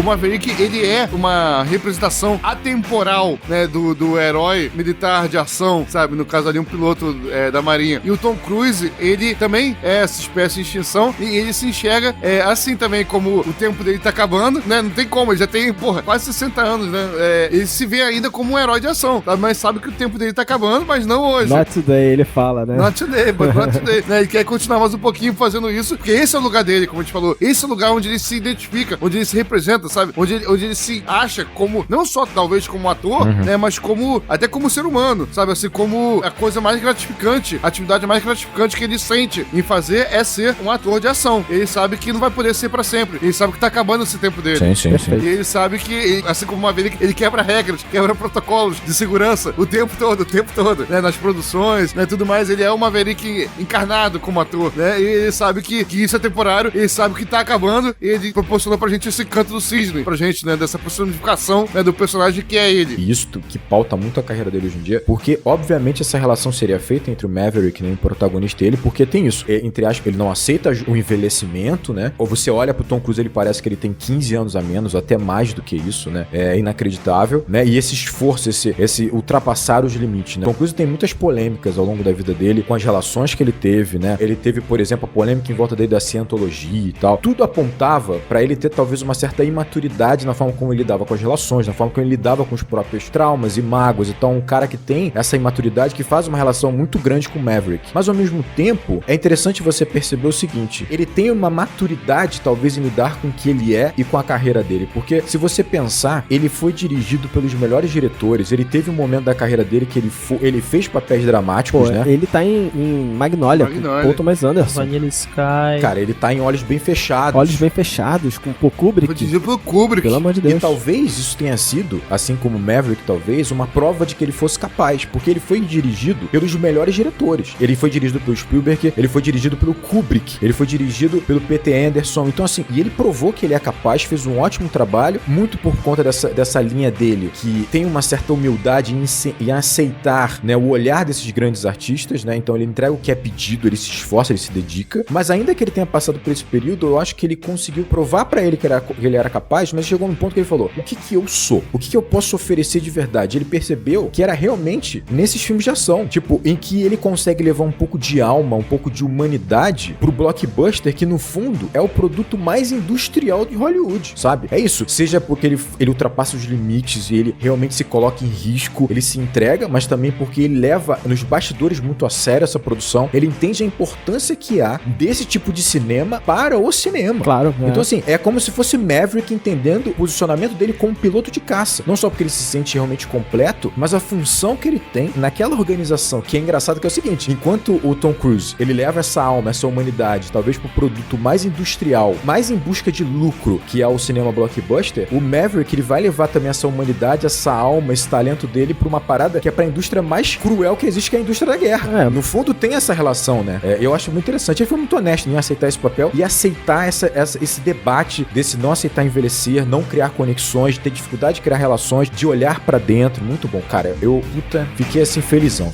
o Maverick, ele é uma representação atemporal, né, do herói militar de ação, sabe? No caso ali, um piloto da Marinha. E o Tom Cruise, ele também é essa espécie de extinção e ele se enxerga assim também, como o tempo dele tá acabando, né? Não tem como, ele já tem, quase 60 anos, né? Ele se vê ainda como um herói de ação, sabe? Mas sabe que o tempo dele tá acabando, mas não hoje. Not today, ele fala, né? Not today, but not today. Né? Ele quer continuar mais um pouquinho fazendo isso, porque esse é o lugar dele, como a gente falou. Esse é o lugar onde ele se identifica, onde ele se representa, sabe? Onde ele se acha como, não só talvez como ator, né? Mas até como ser humano, sabe? Assim, como a coisa mais gratificante, a atividade mais gratificante que ele sente em fazer é ser um ator de ação. Ele sabe que não vai poder ser pra sempre. Ele sabe que tá acabando esse tempo dele. Sim. E ele sabe que, assim como uma vez, ele quebra regras, quebra protocolos de segurança o tempo todo, né? Nas produções, né? Tudo mais. Ele é um Maverick encarnado como ator, né? E ele sabe que isso é temporário, ele sabe que tá acabando, e ele proporcionou pra gente esse canto do cisne, pra gente, né? Dessa personificação, né? Do personagem que é ele. E isso que pauta muito a carreira dele hoje em dia, porque, obviamente, essa relação seria feita entre o Maverick, né? O protagonista e ele, porque tem isso. Entre aspas, ele não aceita o envelhecimento, né? Ou você olha pro Tom Cruise, ele parece que ele tem 15 anos a menos, até mais do que isso, né? É inacreditável, né? E esse esforço, esse ultrapassar os limites, né? Tom Cruise tem muitas polêmicas ao longo da vida dele, com as relações que ele teve, né? Ele teve, por exemplo, a polêmica em volta dele da cientologia e tal. Tudo apontava pra ele ter talvez uma certa imaturidade na forma como ele lidava com as relações, na forma como ele lidava com os próprios traumas e mágoas. Então, um cara que tem essa imaturidade que faz uma relação muito grande com o Maverick. Mas, ao mesmo tempo, é interessante você perceber o seguinte, ele tem uma maturidade, talvez, em lidar com o que ele é e com a carreira dele. Porque, se você pensar, ele foi dirigido pelos melhores diretores, ele teve um momento da carreira dele que ele fez papéis dramáticos, né? Ele tá em Magnolia, com Paul Thomas Anderson. Vanilla Sky. Cara, ele tá em Olhos Bem Fechados. Olhos Bem Fechados, com o Kubrick. Foi dirigido pelo Kubrick. Pelo amor de Deus. E talvez isso tenha sido, assim como Maverick, talvez, uma prova de que ele fosse capaz, porque ele foi dirigido pelos melhores diretores. Ele foi dirigido pelo Spielberg, ele foi dirigido pelo Kubrick, ele foi dirigido pelo P.T. Anderson. Então, assim, e ele provou que ele é capaz, fez um ótimo trabalho, muito por conta dessa linha dele, que tem uma certa humildade em aceitar, né, o olhar desses grandes artistas, né? Então ele entrega o que é pedido, ele se esforça, ele se dedica. Mas ainda que ele tenha passado por esse período, eu acho que ele conseguiu provar pra ele que ele era capaz, mas chegou num ponto que ele falou, o que eu sou? O que eu posso oferecer de verdade? Ele percebeu que era realmente nesses filmes de ação, tipo, em que ele consegue levar um pouco de alma, um pouco de humanidade pro blockbuster, que no fundo é o produto mais industrial de Hollywood, sabe? É isso. Seja porque ele ultrapassa os limites e ele realmente se coloca em risco, ele se entrega, mas também porque ele leva nos bastidores muito a sério essa produção, ele entende a importância que há desse tipo de cinema para o cinema. Claro. Então, assim, é como se fosse Maverick entendendo o posicionamento dele como piloto de caça. Não só porque ele se sente realmente completo, mas a função que ele tem naquela organização, que é engraçado, que é o seguinte, enquanto o Tom Cruise, ele leva essa alma, essa humanidade, talvez pro produto mais industrial, mais em busca de lucro, que é o cinema blockbuster, o Maverick, ele vai levar também essa humanidade, essa alma, esse talento dele pra uma parada que é pra indústria mais cruel que existe, que é a indústria da guerra. No fundo, tem essa relação, né? Eu acho muito interessante. Ele foi muito honesto em aceitar esse papel e aceitar esse debate desse não aceitar envelhecer, não criar conexões, de ter dificuldade de criar relações, de olhar pra dentro. Muito bom, cara. Eu, fiquei assim, felizão.